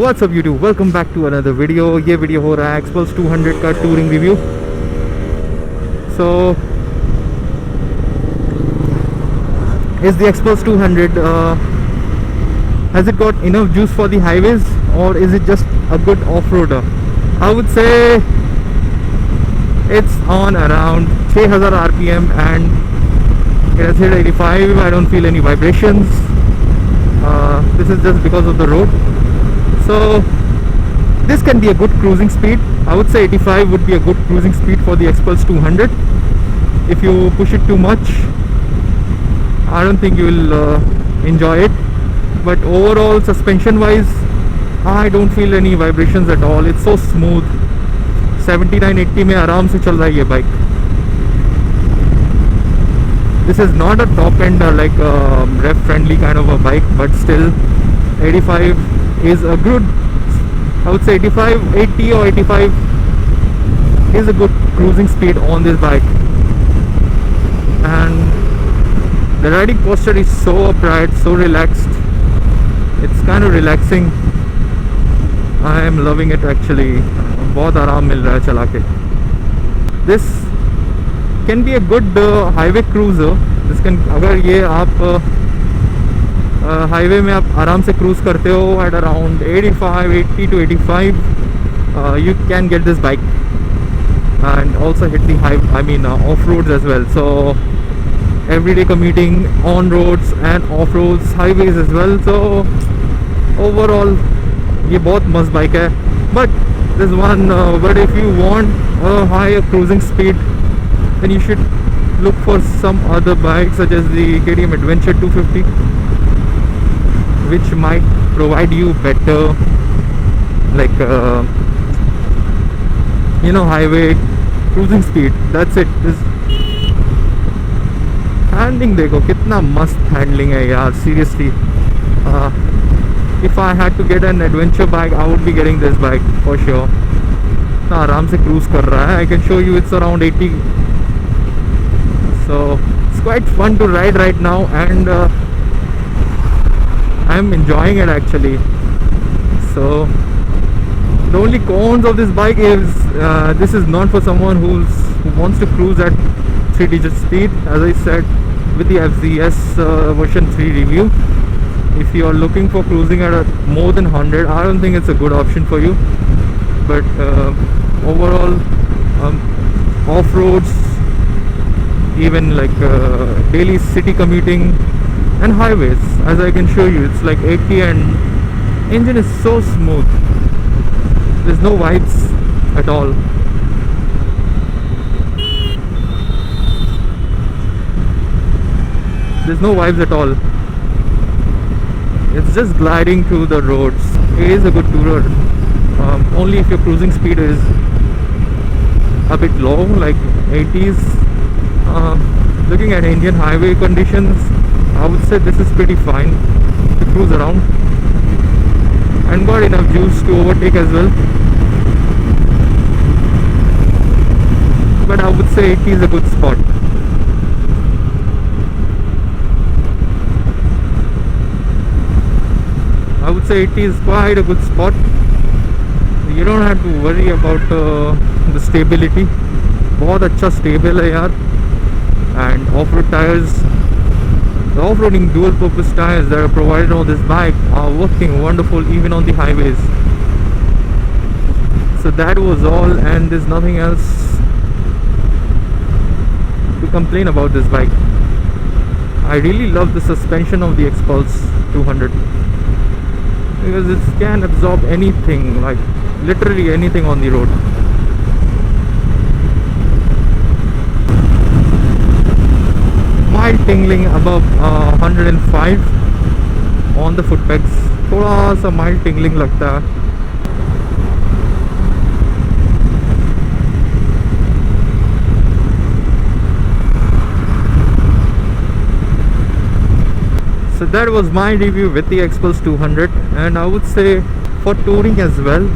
What's up YouTube, welcome back to another video. ये video हो रहा है Xpulse 200 का touring review. So is the Xpulse 200 has it got enough juice for the highways or is it just a good off-roader? I would say it's on around 6000 rpm and it has hit 85. I don't feel any vibrations. This is just because of the road. So this can be a good cruising speed. I would say 85 would be a good cruising speed for the Xpulse 200. If you push it too much, I don't think you will enjoy it. But overall, suspension wise, I don't feel any vibrations at all. It's so smooth. 79-80 में आराम से चल रहा है ये bike. This is not a top end like rev friendly kind of a bike, but still 85 is a good, I would say 85, 80 or 85 is a good cruising speed on this bike. And the riding posture is so upright, so relaxed. It's kind of relaxing. I am loving it actually. बहुत आराम मिल रहा है चला के. This can be a good highway cruiser. This can, अगर ये आप highway में आप आराम से क्रूज करते हो at around 80 to 85, you can get this bike and also hit the off roads as well. So everyday commuting on roads and off roads, highways as well. So overall ये बहुत मस्त bike है. But there's one but if you want a higher cruising speed, then you should look for some other bikes such as the KTM Adventure 250, which might provide you better like highway cruising speed. That's it. This handling देखो कितना मस्त handling है यार. Seriously, if I had to get an adventure bike, I would be getting this bike for sure. इतना आराम से cruise कर रहा है. I can show you it's around 80. So it's quite fun to ride right now, and I'm enjoying it actually. So the only cons of this bike is this is not for someone who wants to cruise at 3-digit speed. As I said with the FZS version 3 review, if you are looking for cruising at more than 100, I don't think it's a good option for you. But overall, off-roads, even like daily city commuting and highways, as I can show you, it's like 80 and engine is so smooth. There's no vibes at all. There's no vibes at all. It's just gliding through the roads. It is a good tourer. Only if your cruising speed is a bit low, like 80s. Looking at Indian highway conditions, I would say this is pretty fine to cruise around, and got enough juice to overtake as well. But I would say 80 is a good spot. I would say 80 is quite a good spot. You don't have to worry about the stability. बहुत अच्छा stable है यार. And off-road tires, the off-roading dual-purpose tires that are provided on this bike are working wonderful even on the highways. So that was all, and there's nothing else to complain about this bike. I really love the suspension of the Xpulse 200 because it can absorb anything, like literally anything on the road. Mild tingling above 105 on the foot pegs. थोड़ा सा mild tingling लगता है. So that was my review with the Xpulse 200, and I would say for touring as well,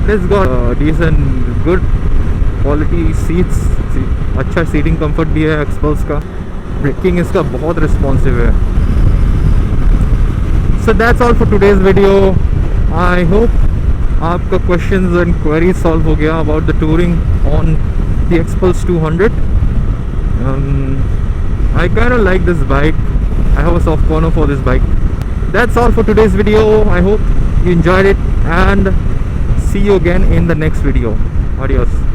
it's got decent, good quality seats. अच्छा seating comfort भी है Xpulse का. Braking इसका बहुत responsive है. So that's all for today's video. I hope आपका questions and queries solve हो गया about the touring on the Xpulse 200. I kind of like this bike. I have a soft corner for this bike. That's all for today's video. I hope you enjoyed it and see you again in the next video. Adios.